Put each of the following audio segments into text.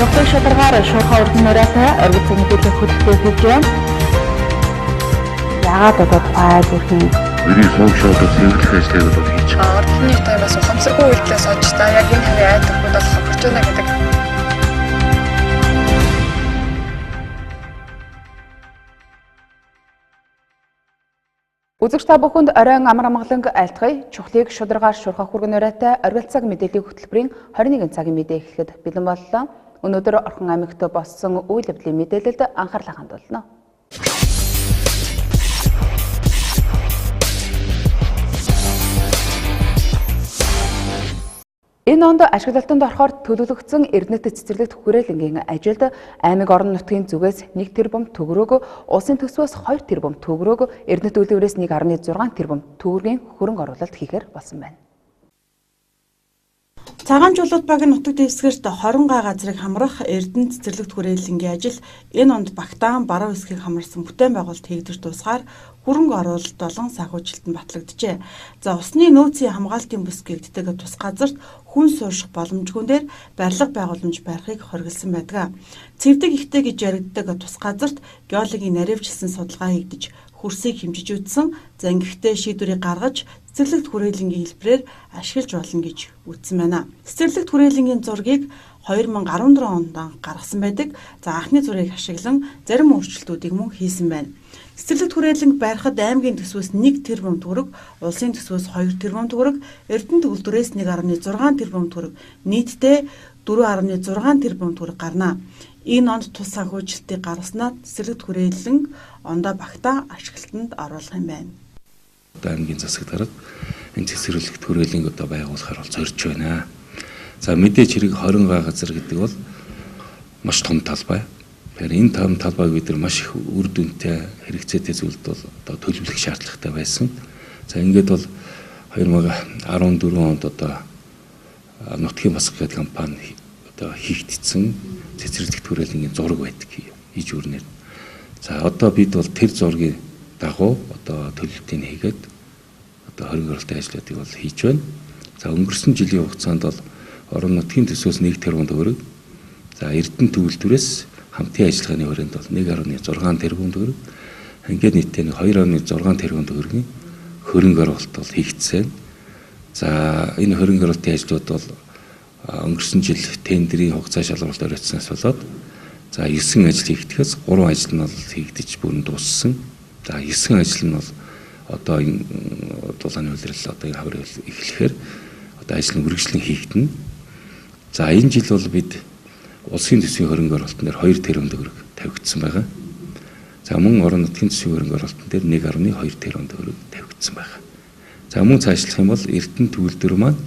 Чухал шударгаар шуурхай урд нураатай оргил мэдээлэл хөтөлбөр хийж байна. Яагаад одоо файл үрхэн миний сошиал зөвлөх ажлыг бол хийж байгаа. Ордны таймаас ухамсаргүй үйлдэлээс олж та яг энэ хавийн айдагууд бол хаварч байна гэдэг. Үзэгч та бүхэнд оройн амар амгаланг айлтгая. Чухлыг шударгаар шуурхах хүргэн оройтой оргил цаг мэдээллийн хөтөлбөрийн 21 цагийн мэдээ эхлэхэд бэлэн боллоо. Өнөөдөр Орхон аймагт болсон үйл явдлын мэдээлэлд анхаарлаа хандуулна. Энэ онд ашиглалтанд орохоор төлөвлөгдсөн Эрдэнэт цэцэрлэгт хүрээлэнгийн ажилд аймаг орон нутгийн зүгээс 1 тэрбум төгрөг, улсын төсвөөс 2 тэрбум төгрөг, Эрдэнэт үйлдвэрээс 1.6 тэрбум төгрөгийн хөрөнгө оруулалт хийхээр болсон байна. Цагаан жуулууд багийн нутаг дэвсгэрт 20 га газрыг хамрах Эрдэнэт цэцэрлэгт хүрээлэнгийн ажил энэ онд Багтаан баруун хэсгийг хамарсан бүтээн байгуулалт хийгдэж дуусгаар хөрөнгө оруулалт болон санхүүжилтөнд батлагджээ. За усны нөөцийн хамгаалтын бүс гэгддэг тус газарт хүн суурших боломжгүй дээр барилга байгууламж барихыг хориглосон байдаг. Цэвдэг ихтэй гэж яригддаг тус газарт геологийн наривчлсан судалгаа хийгдэж хөрсийг хэмжиж үзсэн. За ингэхдээ шийдвэрийг гаргаж цэцэрлэгт хүрээлэнгийн хэлбэрээр ашиглаж болно гэж үзсэн байна. Цэцэрлэгт хүрээлэнгийн зургийг 2014 онд гаргасан байдаг. За анхны зургийг ашиглан зарим өөрчлөлтүүдийг мөн хийсэн байна. Цэцэрлэгт хүрээлэнг барихад аймгийн төсвөөс 1 тэрбум төгрөг, улсын төсвөөс 2 тэрбум төгрөг, Эрдэнэт үйлдвэрээс 1.6 тэрбум төгрөг, нийтдээ 4.6 тэрбум төгрөг гарна. Энэ онд тус санхүүжилтийг гаргаснаар цэцэрлэгт хүрээлэнг ондоо Багтаан ашиглалтанд оруулах юм байна. Аймгийн засагт гараад энэ цэцэрлэгт хүрээлэнг одоо байгуулахаар бол зорж байна. За мэдээж хэрэг 20 га газар гэдэг бол маш том талбай. Тэгэхээр энэ том талбайг бид нар маш их үр дүнтэй хэрэгцээтэй зүйлд бол одоо төлөвлөх шаардлагатай байсан. За ингээд бол 2014 онд одоо Нутгийн Басга гэдэг компани одоо хийгдсэн цэцэрлэгт хүрээлэнгийн зураг байдаг хийж өрнөр. За одоо бид бол тэр зургийн дагуу одоо төлөвлөлтийг хийгээд одоо хөрөнгө оруулалтын ажлуудыг бол хийж байна. За өнгөрсөн жилийн хугацаанд бол орон нутгийн төсвөөс 1 тэрбум төгрөг, за Эрдэнэт үйлдвэрээс хамтын ажиллагааны хүрээнд бол 1.6 тэрбум төгрөг, ингээд нийтдээ 2.6 тэрбум төгрөгийн хөрөнгө оруулалт бол хийгдсэн. За энэ хөрөнгө оруулалтын ажлууд бол өнгөрсөн жил тендерийн хугацаа шалгуулалт өрөөцснөөс болоод за 9 ажил хийгдэхээс 3 ажил нь бол хийгдэж бүрэн дууссан. За 9 ажил нь бол одоо энэ дулааны үйлрэл одоо энэ хаврын эхлэхээр одоо ажил нь үргэлжлэн хийгдэнэ. За энэ жил бол бид улсын төсвийн хөрөнгө оруулалтын дээр 2 тэрбум төгрөг тавигдсан байгаа. За мөн орон нутгийн төсвийн хөрөнгө оруулалтын дээр 1.2 тэрбум төгрөг тавигдсан байгаа. За мөн цаашлах юм бол Эрдэнэт үйлдвэр маань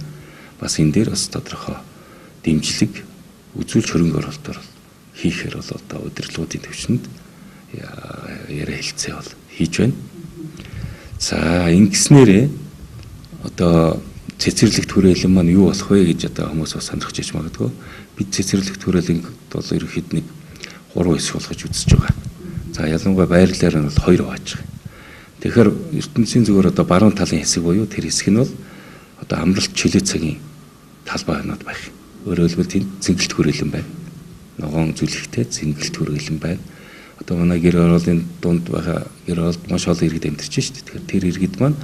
бас энэ дээр бас тодорхой дэмжлэг үзүүлж хөрөнгө оруулалтаар хийхээр бол одоо удирдлагуудын төвчөнд яриа хэлцээ бол хийж байна. За ингэснээрээ одоо цэцэрлэгт хүрээлэн маань юу болох вэ гэж одоо хүмүүс бас сонирхож иж магадгүй. Бид цэцэрлэгт хүрээлэнг бол ерөнхийд нэг 3 хэсэг болгож үзэж байгаа. За ялангуяа байрлалаар нь бол 2 хувааж байгаа. Тэгэхээр ертөнцийн зүгээр одоо баруун талын хэсэг буюу тэр хэсэг нь бол одоо амралт чөлөө цагийн талбайнууд байх. Өөрөөр хэлбэл тэнд цэнгэлт хүрээлэн байна. Ногоон зүлэгтэй цэнгэлт хүрээлэн байна. Одоо манай гэр ороолын дунд байгаа гэр ороолд маш олон иргэд амьдарч шүү дээ. Тэгэхээр тэр иргэд маань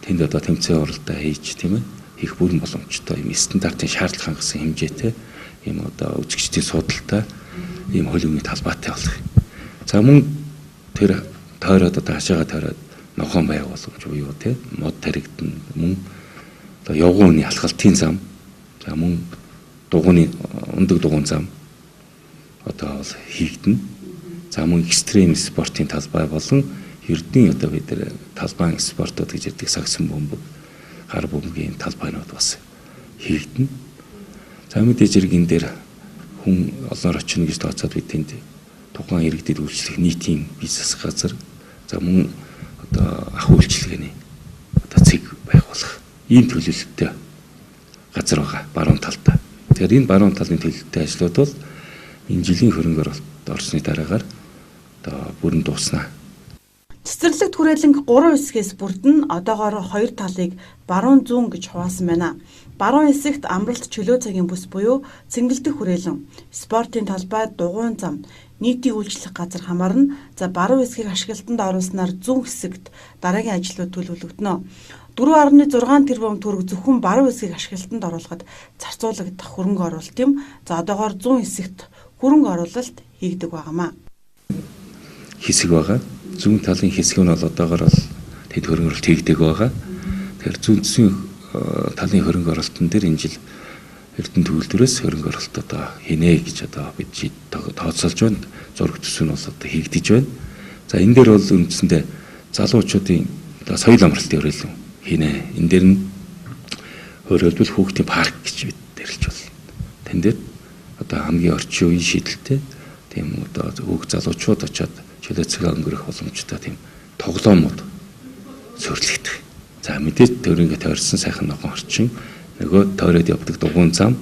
тэнд одоо тэмцээн оролдоо хийж тийм ээ хийх бүрэн боломжтой юм стандартын шаардлага хангасан хэмжээтэй ийм одоо үзэгчдийн судалтай ийм хөлөвний талбайтай болох. За мөн тэр тойроод одоо хашаага тойроод ногоон байг боломж буюу тийм мод таригдана. Мөн одоо явгууны алхалтын зам, за мөн дугууны өндөг дугуун зам одоо хийгдэнэ. За мөн экстрим спортын талбай болон Эрдэнэ одоо бид нар талбайн спортууд гэж ярьдаг сагсан бөмбөг, гар бөмбөгийн талбайнууд бас хийгдэнэ. За мэдээж хэрэг энэ дээр хүн олноор очино гэж тооцоод бид тэнд тухайн иргэдэд үйлчлэх нийтийн бизнес газар, за мөн одоо ах үйлчилгээний одоо цэг байгуулах ийм төлөвлөлттэй газар байгаа баруун талдаа. Тэгэхээр энэ баруун талын төлөвлөлттэй ажлууд бол энэ жилийн хөрөнгө оруулалт орсны дараагаар одоо бүрэн дууснаа. Цэцэрлэгт хүрээлэнг 3 хэсгээс бүрдэн одоогоор 2 талыг баруун зүүн гэж хуваасан байна. Баруун хэсэгт амралт чөлөө цагийн бүс буюу цэнгэлдэх хүрээлэн, спортын талбай, дугуйн зам, нийтийн үйлчлэх газар хамаарна. За баруун хэсгийг ашиглалтанд оруулснаар зүүн хэсэгт дараагийн ажлууд төлөвлөгдөнө. 4.6 тэрбум төгрөг зөвхөн баруун хэсгийг ашиглалтанд оруулахад зарцуулагдах хөрөнгө оруулалт юм. За одоогоор зүүн хэсэгт хөрөнгө оруулалт хийгдэг байнамаа. Хэсэг байгаа. Зүүн талын хэсэг нь бол одоогоор бол тэд хөрөнгө оруулалт хийгдэг байгаа. Тэгэхээр зүүн талын хөрөнгө оруулалтын дээр энэ жил Эрдэнэ төвлөрөөс хөрөнгө оруулалт одоо хийнэ гэж одоо бид тооцоолж байна. Зураг төсөв нь бол одоо хийгдэж байна. За энэ дээр бол үндсэндээ залуучуудын одоо соёл амралтын хүрээлэн хийнэ. Энэ дээр нь өөрөлдвөл хүүхдийн парк гэж бид нэрлэж байна. Тэн дээр одоо хамгийн орчин үеийн шийдэлтэй тийм одоо хүүхд залуучууд очиад чөлөө цагаа өнгөрөх боломжтой тийм тоглоомууд суурилгадах. За мэдээж төрөнгө тойрсон сайхан ногоон орчин нөгөө тойроод явдаг дугуйн зам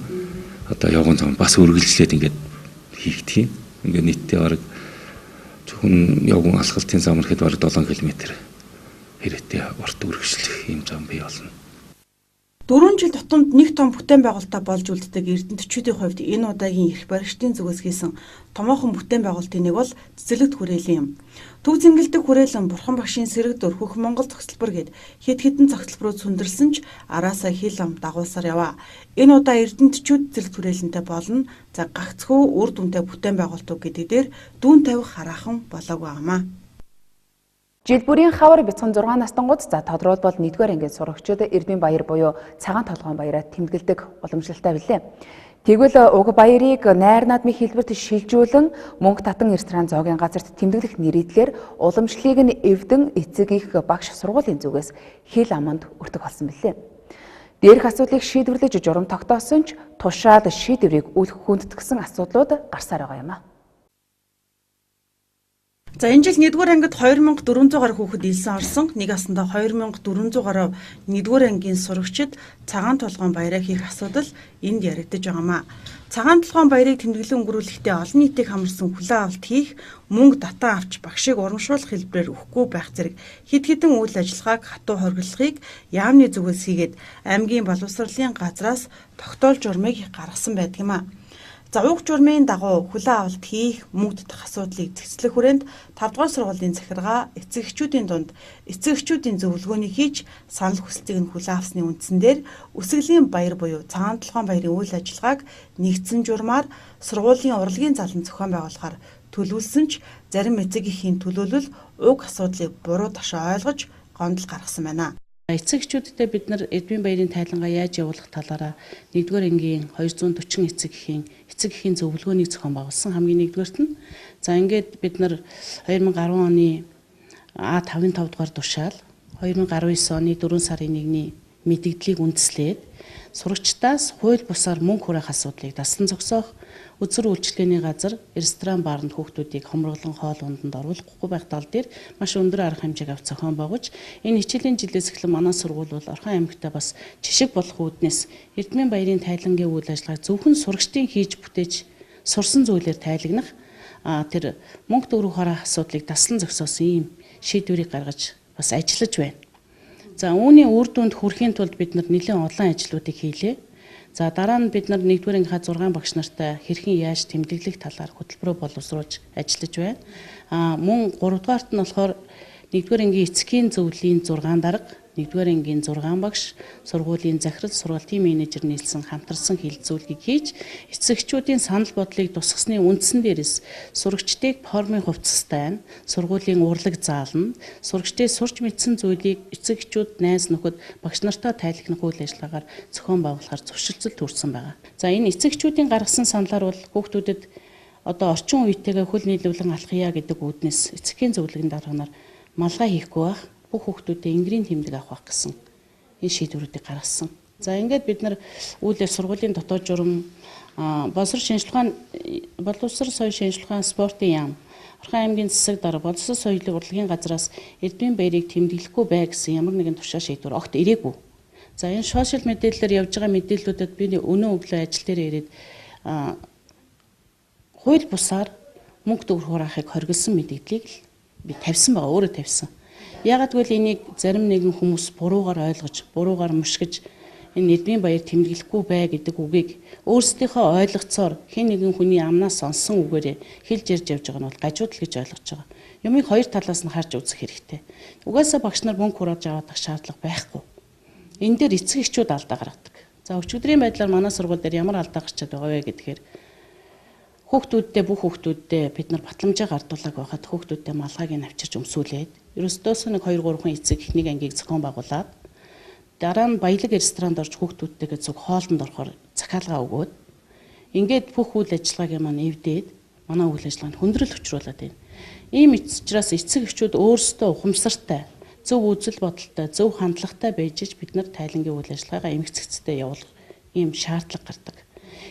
одоо явган зам бас үргэлжлээд ингээд хийгдэх юм. Ингээд нийтдээ бараг зөвхөн явган алхалтын зам гэхэд бараг 7 км хэрэттэй урт үргэлжлэх юм зам бий болно. 4 жил тутамд нэг том бүтээн байгуулалтаа болж үлддэг эрдэмтдчүүдийн хувьд энэ удаагийн эрх баригчдын зүгээс хийсэн томоохон бүтээн байгуулалтын нэг бол цэцэрлэгт хүрээлэн юм. Төв цэнгэлдэх хүрээлэн Бурхан багшийн сэрэг дөр хөх Монгол цогцлбор гэд хэд хэдэн цогцлборууд сүндэрсэн ч араасаа хил ам дагуулсаар яваа. Энэ удаа эрдэмтдчүүд цэцэрлэгт хүрээлэнтэй болно. За гагцхүү үр дүнтэй бүтээн байгуулалт гэдэг дээр дүүн тавих хараахан болоог байнамаа. Жил бүрийн хавар бяцхан 6 настангууд за тодорхойлбол 1-р ангийн сурагчид Эрдмийн баяр буюу Цагаан толгойн баяраа тэмдэглэдэг уламжлалтай билээ. Тэгвэл уг баярыг найр наадмын хэлбэрт шилжүүлэн мөнгө татан ресторан зоогийн газарт тэмдэглэх нэрийдлэр уламжлалыг нь эвдэн эцэг их багш сургуулийн зүгээс хил аманд өртөг болсон билээ. Дээрх асуудлыг шийдвэрлэж журам тогтоосон ч тушаал шийдвэрийг үл хүндэтгсэн асуудлууд гарсаар байгаа юм а. За энэ жил 1-р ангид 2400 гаруй хүүхэд илсэн орсон. Нэг асандаа 2400 гаруй 1-р ангийн сурагчид цагаан толгойн баяраа хийх асуудал энд яригдж байгаамаа. Цагаан толгойн баярыг тэмдэглэн өнгөрүүлэхдээ олон нийтийг хамарсан хүлээн авалт хийх, мөнгө татан авч багшийг урамшуулах хэлбэрээр өгөхгүй байх зэрэг хэд хэдэн үйл ажиллагааг хатуу хоригдлохыг яамны зүгээс хийгээд аймгийн боловсролын газраас тогтоол журмыг гаргасан байдаг юм а. За уг журмын дагуу хүлээн авалт хийх, мөнгө татах асуудлыг зэгцлэх хүрээнд 5 дугаар сургуулийн захиргаа эцэг эхчүүдийн дунд эцэг эхчүүдийн зөвлөгөөнийг хийж санал хүсэлтийг нь хүлээн авсны үндсэн дээр өсгөлийн баяр буюу Цагаан толгойн баярын үйл ажиллагааг нэгдсэн журмаар сургуулийн урлагийн залан зохион байгуулахаар төлөвлөсөн ч зарим эцэг эхийн төлөөлөл уг асуудлыг буруу ташаа ойлгож гомдол гаргасан байна. Эцэг эхчүүдтэй бид нар Эрдмийн баярын тайлангаа яаж явуулах талаараа 1-р ангийн 240 эцэг эхийн зөвлөгөөнийг зохион байгуулсан. Хамгийн нэгдүгээрт нь за ингээд бид нар 2010 оны А55 дугаар тушаал 2019 оны 4 сарын 1-ний мэдэгдлийг үндэслээд сурагчдаас хууль бусаар мөнгө хүрээх асуудлыг даслан зогсоох, үзэр үйлчлэгээний газар, ресторан, баарнд хүүхдүүдийг хомроглон хоол унданд оруулахгүй байх тал дээр маш өндөр арга хэмжээг авч зохион байгуулж, энэ хичээлийн жилээс эхлэн манай сургууль бол Орхон аймагтаа бас жишг болох үүднээс Эрдмийн баярын тайлангийн үйл ажиллагааг зөвхөн сурагчдын хийж бүтээж сурсан зүйлээр тайлагнах тэр мөнгө төгрөг хураах асуудлыг даслан зогсоосон ийм шийдвэрийг гаргаж бас ажиллаж байна. За үүний үр дүнд хүрэхийн тулд бид нар нэлээд олон ажлуудыг хийлээ. За дараа нь бид нар 1-р ангийнхаа 6 багш нартай хэрхэн яаж тэмдэглэх талаар хөтөлбөрөө боловсруулж ажиллаж байна. Мөн 3 дугаарт нь болохоор 1-р ангийн эцгийн зөвлөлийн 6 дарга, 1-р ангийн 6 багш, сургуулийн захирал, сургуулийн менежер нийлсэн хамтарсан хилцүүлгийг хийж, эцэгчүүдийн санал бодлыг тусгасны үндсэн дээрээс сурагчдыг формын хувцастай, сургуулийн урлаг заална, сурагчдыг сурч мэдсэн зүйлийг эцэгчүүд, найз нөхөд, багш нартай тайлагнах үйл ажиллагаагаар зохион байгуулахар зуршилцал төрсэн байгаа. За энэ эцэгчүүдийн гаргасан саналаар бол хүүхдүүдэд одоо орчин үетэйгээ хөл нийлүүлэн алхъя гэдэг үүднээс эцгийн зөвлөгөөний дарганаар малгай хийхгүй байх, бүх хүүхдүүдэд энгэрийн тэмдэг авах гэсэн энэ шийдвэрүүдийг гаргасан. За ингээд бид нар үүлээр сургуулийн дотоод журам, боловсрол соёл шинжилгээ ухаан спортын яам, Орхон аймгийн засаг дарга, боловсрол соёлын урлагийн газраас Эрдмийн баярыг тэмдэглэхгүй бай гэсэн ямар нэгэн тушаа шийдвэр огт ирээгүй. За энэ сошиал мэдээлэлээр явж байгаа мэдээллүүдэд би өнөө өглөө ажил дээр ирээд хууль бусаар мөнгө төгрөг хураахыг хориглосон мэдээллийг би тавьсан байгаа, өөрөө тавьсан. Ягаад гэвэл энийг зарим нэгэн хүмүүс буруугаар ойлгож, буруугаар мушгиж энэ эдмийн баяр тэмдэглэхгүй бай гэдэг үгийг өөрсдийнхөө ойлгоцоор хэн нэгэн хүний амнаас сонсон үгээрээ хэлж ярьж явж байгаа нь бол гажуудал гэж ойлгож байгаа. Юмыг хоёр талаас нь харж үзэх хэрэгтэй. Угаасаа багш нар мөнгө хурааж авах шаардлага байхгүй. Энэ дээр эцэг эхчүүд алдаа гаргадаг. За өчигдрийн байдлаар манай сургууль дээр ямар алдаа гарчаад байгаа вэ гэдгээр хүүхдүүддээ бүх хүүхдүүддээ бид нар батламжаа гардуулаг байхад хүүхдүүддээ малгайг нь авчирч өмсүүлээд ерөөсдөөс нэг 2 3 хүн эцэг эхнийг ангийг зохион байгуулад дараа нь баялаг ресторанд орж хүүхдүүдтэйгээ зөв хоолнд орохоор захиалга өгөөд ингээд бүх үйл ажиллагаагийн маань эвдээд манай үйл ажиллагаанд хүндрэл учруулад байна. Ийм учраас эцэг эхчүүд өөрсдөө ухамсартай, зөв үзэл бодолтой, зөв хандлагатай байж бид нар тайлангийн үйл ажиллагаагаа эмгэгцэгцтэй явуулах ийм шаардлага гардаг.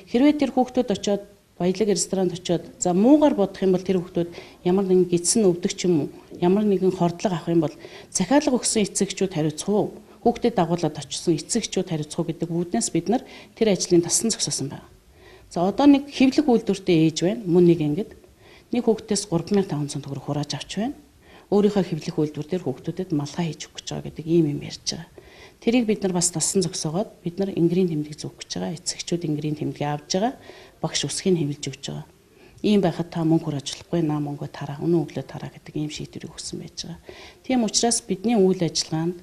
Хэрвээ тэр хүүхдүүд очиод баялаг ресторанд очиод за муугар бодох юм бол тэр хүүхдүүд ямар нэгэн гидсэн өвдөг ч юм уу, ямар нэгэн хордлого авах юм бол захиалга өгсөн эцэг эхчүүд хариуцах уу? Хүүхдэд дагуулад очсон эцэг эхчүүд хариуцах уу гэдэг үүднээс бид нар тэр ажлын тассан зогсоосон байна. За одоо нэг хэвлэх үйлдвэртэй ээж байна. Мөн нэг ингэдэг нэг хүүхдээс 3500 төгрөг хурааж авч байна. Өөрийнхөө хэвлэх үйлдвэр дээр хүүхдүүдэд малгай хийж өгөх гэж байгаа гэдэг ийм юм ярьж байгаа. Тэрийг бид нар бас тассан зогсоогоод бид нар ингэрийн тэмдэг зөвөх гэж байгаа. Эцэгчүүд ингэрийн тэмдгээ авж байгаа. Багш үсгийг хэмэлж өгч байгаа. Ийм байхад та мөнгө хурааж болохгүй, наа мөнгө тараа, өнөө өглөө тараа гэдэг ийм шийдвэрийг өгсөн байж байгаа. Тийм учраас бидний үйл ажиллагаанд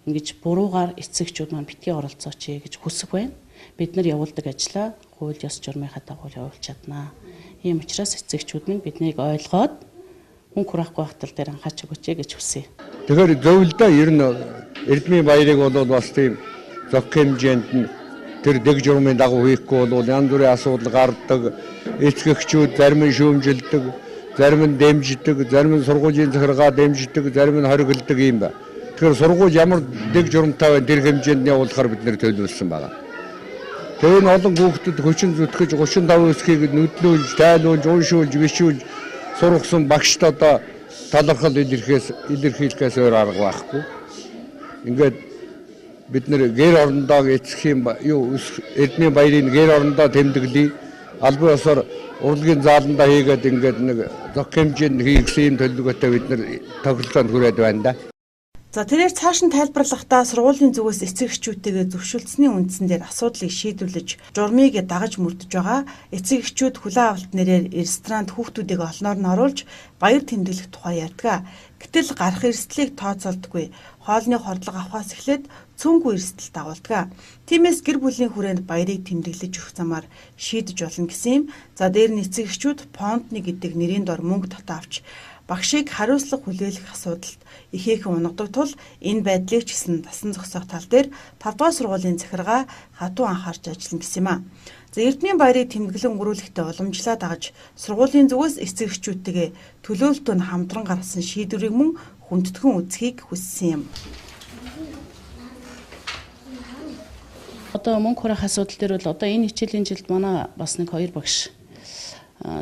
ингэж буруугаар эцэгчүүд маань битгий оролцооч гэж хүсэх байна. Бид нар явуулдаг ажлаа хууль ёс журмынхаа дагуу явуулж чаднаа. Ийм учраас эцэгчүүд минь биднийг ойлгоод мөнгө хураахгүй хатал дээр анхаач өгөөч гэж хүсье. Тэгэхээр зөвлөдөө ер нь Эрдмийн баярыг бол бас тийм зөх хэмжээнд нь тэр дэг журмын дагуу хийхгүй бол янз бүрийн асуудал гардаг. Эцэгчүүд зарим нь шүүмжилдэг, зарим нь дэмждэг, зарим нь сургуулийн захиргаа дэмждэг, зарим нь хориглодог юм байна. Тэгэхээр сургууль ямар дэг журамтай байна тэр хэмжээнд явуулахаар бид нэр төлөвлөсөн байна. Тэр нь олон хүүхдэд хүчин зүтгэж 35 өсхийг нүдлүүлж, тайлуулж, уншуулж, бишүүлж сургасан багшд одоо талархал илэрхийлэхээс өөр арга байхгүй. Ингээд бид нэр гэр орондоо эцгийн Эрдмийн баярын гэр орондоо тэмдэглэе. Албан ёсоор урлагийн зааландаа хийгээд ингээд нэг зөх хэмжээнд хийх юм төлөвлөгөөтэй бид нэр тохиолдолд хүрээд байна да. За тэрээр цааш нь тайлбарлахдаа сургуулийн зүгээс эцэг эхчүүдтэйгээ зөвшөлдсөний үндсэн дээр асуудлыг шийдвэрлэж журмыг дагаж мөрдөж байгаа. Эцэг эхчүүд хүлээн авалт нэрээр ресторанд хүүхдүүдийг олноор нь оруулж баяр тэмдэглэх тухай ярьдаг. Гэтэл гарах эрсдлийг тооцоолдоггүй. Хоолны хордлого авахаас эхлээд цөөнгүй эрсдэл дагуулдаг. Тиймээс гэр бүлийн хүрээнд баярыг тэмдэглэж өгөх замаар шийдэж болно гэсэн юм. За дээр нь эцэг эхчүүд понтны гэдэг нэрийн дор мөнгө татаа авч багшийг хариуцлага хүлээлгэх асуудалд ихээхэн унагадаг тул энэ байдлыг ч гэсэн тасан зогсоох тал дээр 5 дугаар сургуулийн захиргаа хатуу анхаарч ажиллана гэсэн юм а. За Эрдмийн баярыг тэмдэглэн өрүүлэхдээ уламжлаад дагаж сургуулийн зүгээс эцэг эхчүүдтэйгээ төлөөлөлтөнд хамтран гаргасан шийдвэрийг мөн хүндэтгэн үзхийг хүссэн юм. Одоо мөнгө хураах асуудал дээр бол одоо энэ хичээлийн жилд манай бас нэг 2 багш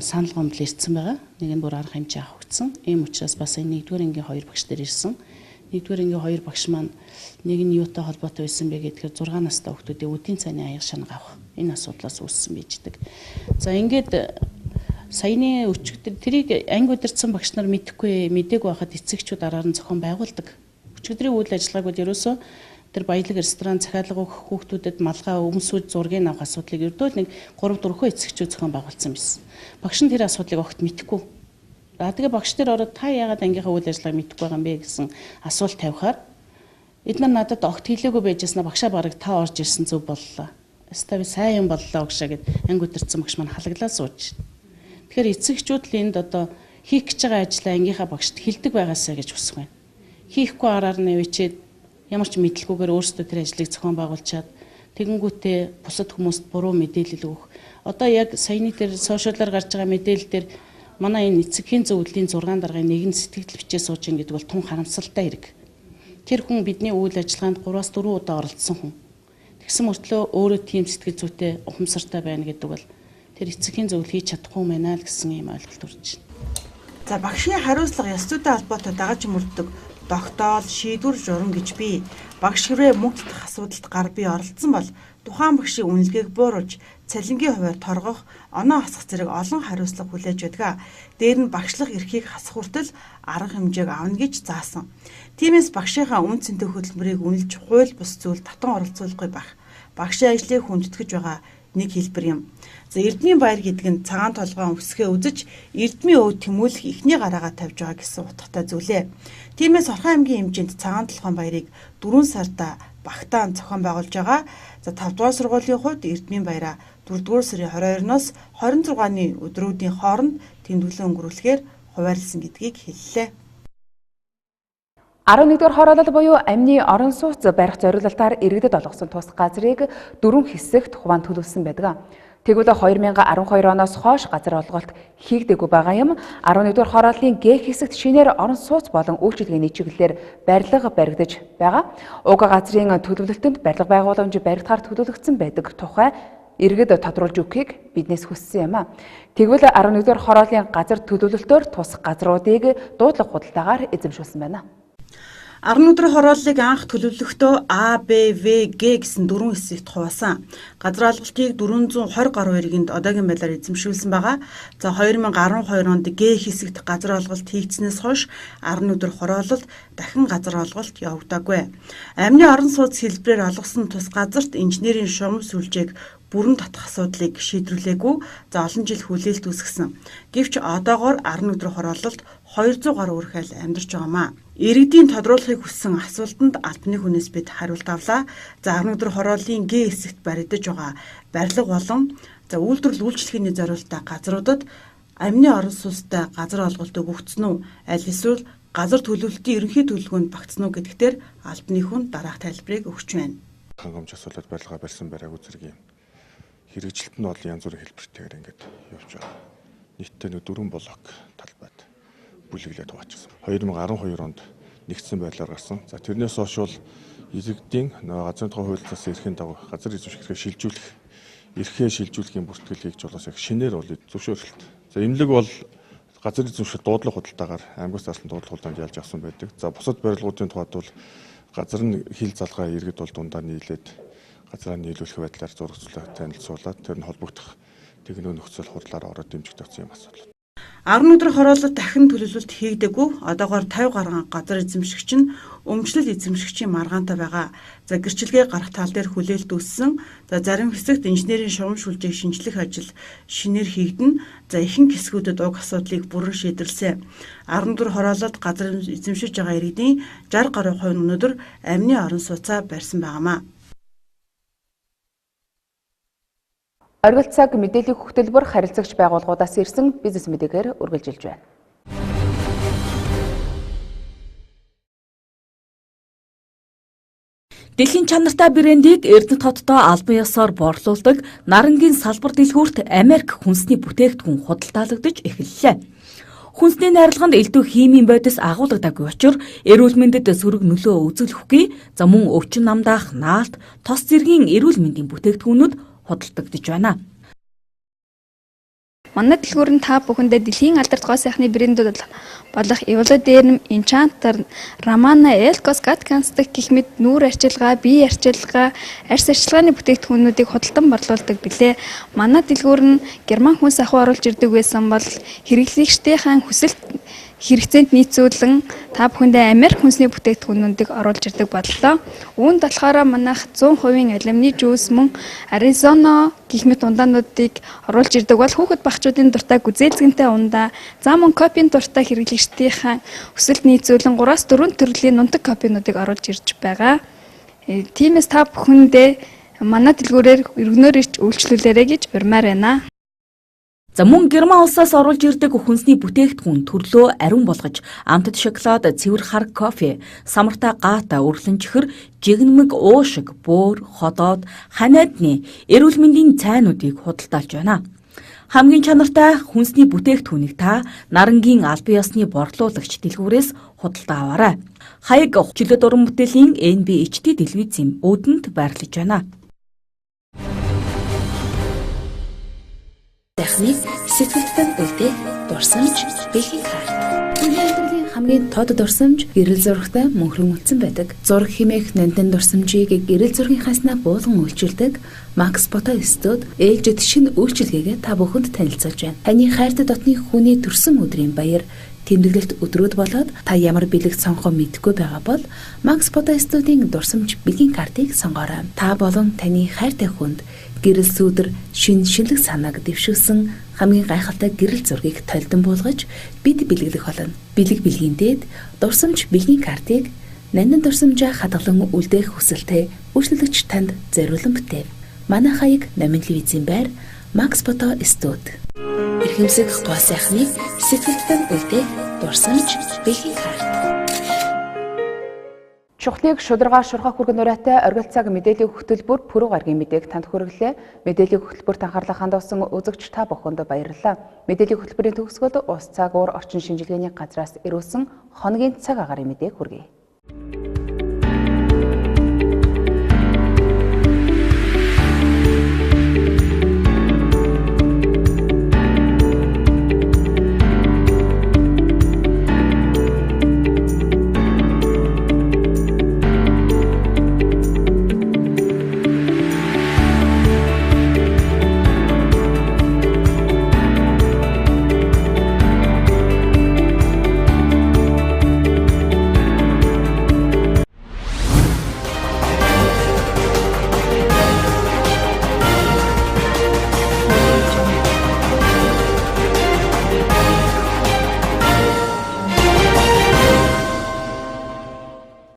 санал гомдол ирсэн байгаа. Нэг нь бүр арга хэмжээ авагдсан. Ийм учраас бас энэ 1-р ангийн 2 багш дээр ирсэн. 1-р ангийн 2 багш маань нэг нь юутай холбоотой байсан бэ гэдгээр 6 настай хүүхдүүдийн үдийн цайны аяга шанаг авах энэ асуудлаас үүссэн байждаг. За ингээд саяны өчигдөр тэрийг анги удирдсан багш нар мэдэхгүй мдэггүй байхад эцэгчүүд араар нь зохион байгуулдаг. Өчигдрийн үйл ажиллагааг бол ерөөсөө тэр баялаг ресторан захиалга өгөх хүүхдүүдэд малгай өмсөж зургийг авах асуудлыг ердөө нэг 3-4 эцэгчүүд зохион байгуулсан байсан. Багш нь тэр асуудлыг огт мэдэхгүй. Тэгээ багш нар ороод та яагаад ангийнхаа үйл ажиллагааг мэдэхгүй байгаа юм бэ гэсэн асуулт тавихаар эдгээр надад огт хэлээгүй байжсна багшаа бараг та орж ирсэн зөв боллоо. Эсвэл сайн юм боллоо гшаа гэд анги удирдсан багш маань халаглаа сууж. Тэгэхээр эцэгчүүд л энд одоо хийх гэж байгаа ажлаа ангийнхаа багшд хэлдэг байгаасаа гэж хүсэх байна. Хийхгүй араар нэвчээд ямар ч мэдлэггүйгээр өөрсдөө тэр ажлыг зохион байгуулчаад тэгэнгүүтээ бусад хүмүүст буруу мэдээлэл өгөх. Одоо яг саяны тэр сошиалаар гарч байгаа мэдээлэл дээр манай энэ эцэгхийн зөвлөлийн 6 даргын нэгэн сэтгэл бичээ сууж ин гэдэг бол тун харамсалтай хэрэг. Тэр хүн бидний үйл ажиллагаанд 3-4 удаа оролцсон хүн. Тэгсэн мөртлөө өөрөө тийм сэтгэл зүйтэй ухамсартай байна гэдэг бол тэр эцэгхийн зөвлөл хийж чадахгүй юм байна л гэсэн юм ойлголт төрж байна. За багшийн хариуцлага ёс зүйтэй холбоотой дагаж мөрддөг тогтоол, шийдвэр, журам гэж бий. Багш хэрвээ мөнгө татах асуудалд гар бие оролцсон бол тухайн багшийн үнэлгээг бууруулж цалингийн хуваар торгох, оноо асах зэрэг олон хариуцлага хүлээж байдаг. Дээр нь багшлах эрхийг хасах хүртэл арга хэмжээг авна гэж заасан. Тиймээс багшийнхаа үн цэнтэй хөдөлмөрийг үнэлж хууль бус зүйл татан оролцуулахгүй байх. Багшийн ажлыг хүндэтгэж байгаа нэг хэлбэр юм. За Эрдмийн баяр гэдэг нь цагаан толгойн үсгээ үзэж Эрдмийн өв тэмүүлэх ихний гараагаа тавьж байгаа гэсэн утгатай зүйлээ. Тиймээс Орхон аймгийн хэмжээнд цагаан толгойн баярыг 4 сарда багтаан зохион байгуулж байгаа. За 5 дугаар сургуулийн хувьд Эрдмийн баяраа 4 дугаар сарын 22-ноос 26-ны өдрүүдийн хооронд тэмдэглэн өнгөрүүлэхээр хуваарлсан гэдгийг хэллээ. 11-р хороолол буюу амны орон сууц барих зориулалтаар иргэдэд олгосон тус газрыг 4 хэсэгт хуваан төлөвлөсөн байдаг. Тэгвэл 2012 оноос хойш газар олголт хийгдэггүй байгаа юм. 11-р хорооллын Г хэсэгт шинээр орон сууц болон үйлчилгээний чиглэлээр барилга баригдаж байгаа. Уг газрын төлөвлөлтөнд барилга байгууламж баригдахаар төлөвлөгдсөн байдаг тухай иргэд тодруулж өгөхийг биднээс хүссэн юм. Тэгвэл 11-р хорооллын газар төлөвлөлтөөр тус газруудыг дуудлага худалдаагаар эзэмшүүлсэн байна. 11-р хорооллыг анх төлөвлөхдөө А, Б, В, Г гэсэн 4 хэсэгт хуваасан. Газар олголтыг 420 гаруй иргэнд одоогийн байдлаар эзэмшүүлсэн байгаа. За 2012 онд Г хэсэгт газар олголт хийгдснээс хойш 11-р хороололд дахин газар олголт явагдаагүй. Амны орон сууц хэлбэрээр олгосон тус газарт инженерийн шугам сүлжээг бүрэн татах асуудлыг шийдвэрлээгүй. За олон жил хүлээлт үүсгэсэн. Гэвч одоогоор 11-р хороололд 200 гаруй үрхэл амьдарч байгаамаа. Иргэдийн тодруулахыг хүссэн асуултанд албаны хүнээс бид хариулт авлаа. За 11-р хорооллын Г хэсэгт баригдаж байгаа барилга болон үйлдвэрлэл үйлчлэгээний зориулалтаа газруудад амны орон сууцтай газар олголт өгөгдсөн үү? Аль эсвэл газар төлөвлөлтийн ерөнхий төлөвлөгөөнд багтсан уу гэдэгтэр албаны хүн дараах тайлбарыг өгч байна. Хангамж асуулаад барилга барьсан байраагүй зэргийн хэрэгжилт нь бол янз бүрийн хэлбэртэйгээр ингээд явж байгаа. Нийтдээ 4 блок талбайд бүлэглээд хуваачсан. 2012 онд нэгдсэн байдлаар гарсан. За тэрнээс хойш бол иргэдийн газрын тухай хуулиас эрхийн дагуу газар эзэмших эрхээ шилжүүлэхийн бүртгэл хийж болоос их шинээр бол зөвшөөрөлт. За эмнэлэг бол газар эзэмших дуудлага худалдаагаар аймагт зарсан дуудлага худалдаанд ялж авсан байдаг. За бусад барилгуудын тухайд бол газар нь хил залгаа иргэд бол дундаа нийлээд газраа нийлүүлэх байдлаар зурагцуулаад танилцуулаад тэр нь холбогдох техникийн нөхцөл хурлаар ороод дэмжих тавцсан юм асуудал. 11-р хороололд дахин төлөвлөлт хийгдэггүй. Одоогоор 50 гаруй газар эзэмшигч нь өмчлөл эзэмшигчийн маргаантай байгаа. За гэрчлэгээ гарах тал дээр хүлээлт үүссэн. За зарим хэсэгт инженерийн шугам сүлжээг шинжлэх ажил шинээр хийгдэнэ. За ихэнх хэсгүүдэд уг асуудлыг бүрэн шийдвэрлэсэн. 11-р хороололд газар эзэмшиж байгаа иргэдийн 60 гаруй хувь нь өнөөдөр амны орон сууцаа барьсан байгаамаа. Оргил цаг мэдээллийн хөтөлбөр харилцагч байгууллагуудаас ирсэн бизнес мэдээгээр үргэлжилж байна. Дэлхийн чанартай брендийг Эрдэнэт хотдоо албан ёсоор борлуулдаг Нарангийн салбар дэлгүүрт Америк хүнсний бүтээгдэхүүн худалдаалагдаж эхэллээ. Хүнсний найрлаганд элдв химийн бодис агуулгадаг учир эрүүл мэндэд сөрөг нөлөө үзүүлэхгүй, за мөн өвчин намдаах, наалт, тос зэргийн эрүүл мэндийн бүтээгдэхүүнүүд худалдагдж байна. Манай дэлгүүр нь та бүхэндээ дэлхийн алдарт гоо сайхны брэндүүд болох Evoluderm, Enchanter, Ramana, Elcos, Gatcanstic гэх мэт нүүр арчилгаа, бие арчилгаа, арьс арчилгааны бүтээгдэхүүнүүдийг худалдан борлуулдаг билээ. Манай дэлгүүр нь герман хүнс ахуй оруулж ирдэг байсан бол хэрэглэгчдийн хүсэлт хэрэгцээнд нийцүүлэн та бүхэндээ Америк хүнсний бүтээгдэхүүнүүдийг оруулж ирдэг боллоо. Үүнд болохоор манайх 100% алюминий жуус мөн Аризона гэх мэт ундаануудыг оруулж ирдэг бол хүүхэд багчуудын дуртай гүзээлзгэнтэй ундаа, за мөн копийн дуртай хэрэглэгчдийн хүсэлт нийцүүлэн 3-4 төрлийн нунтаг копинуудыг оруулж ирж байгаа. Тиймээс та бүхэндээ манай дэлгүүрээр өргөнөөр ирж үйлчлүүлээрэй гэж урьмаар байна. За мөн Герман улсаас оруулж ирдэг хүнсний бүтээгдэхүүн төрлөө ариун болгож амтд шоколад, цэвэр хар кофе, самартай гаата, үрлэн чихэр, жигнэмэг уушиг, бөөр, ходоод, ханиадны эрүүл мэндийн цайнуудыг худалдаалж байна. Хамгийн чанартай хүнсний бүтээгдэхүүнийг та Нарангийн албан ёсны борлуулагч дэлгүүрээс худалдаа аваарай. Хаяг чөлөөт уран бүтээлийн NBHT телевизийн өөдөнд байрлаж байна. Техник сэтгэлдэн үлдээ дурсамж бэлгийн карт. Үнийн амьдралын хамгийн тод дурсамж гэрэл зурагтай мөнхрөн утсан байдаг. Зураг хэмээх нандин дурсамжийг гэрэл зургийн хаснаа буулган үйлчилдэг Макс Фото студ ээлжид шинэ үйлчилгээгээ та бүхэнд танилцуулж байна. Таны хайртай дотны хүний төрсөн өдрийн баяр тэмдэглэлт өдрүүд болоод та ямар бэлэг сонгох мэдэхгүй байгаа бол Макс Фото студийн дурсамж бэлгийн картыг сонгоорой. Та болон таны хайртай хүнд гэрэл сүүдэр шинэлэг санааг дэвшүүлсэн хамгийн гайхалтай гэрэл зургийг толдон буулгаж бид бэлгэлэх болно. Бэлэг бэлгийн дээд дурсамж бэлгийн картыг нандин дурсамжаа хадгалан үлдээх хүсэлтэй үйлчлэгч танд зориулан бүтээв. Манай хаяг Номын телевизийн байр Макс Фото студ. Эрхэмсэх гоо сайхныг сэтгэлдэн үлдээх дурсамж бэлгийн карт. Чухлыг шударга шурхах хүргэн нурайтай оргил цаг мэдээллийн хөтөлбөр пүрэв гаргийн мэдээг танд хүргэлээ. Мэдээллийн хөтөлбөрт анхаарлаа хандуулсан үзэгч та бүхэнд баярлалаа. Мэдээллийн хөтөлбөрийн төгсгөлд ус цаг уур орчин шинжилгээний газраас ирүүлсэн хоногийн цаг агаарын мэдээг хүргэе.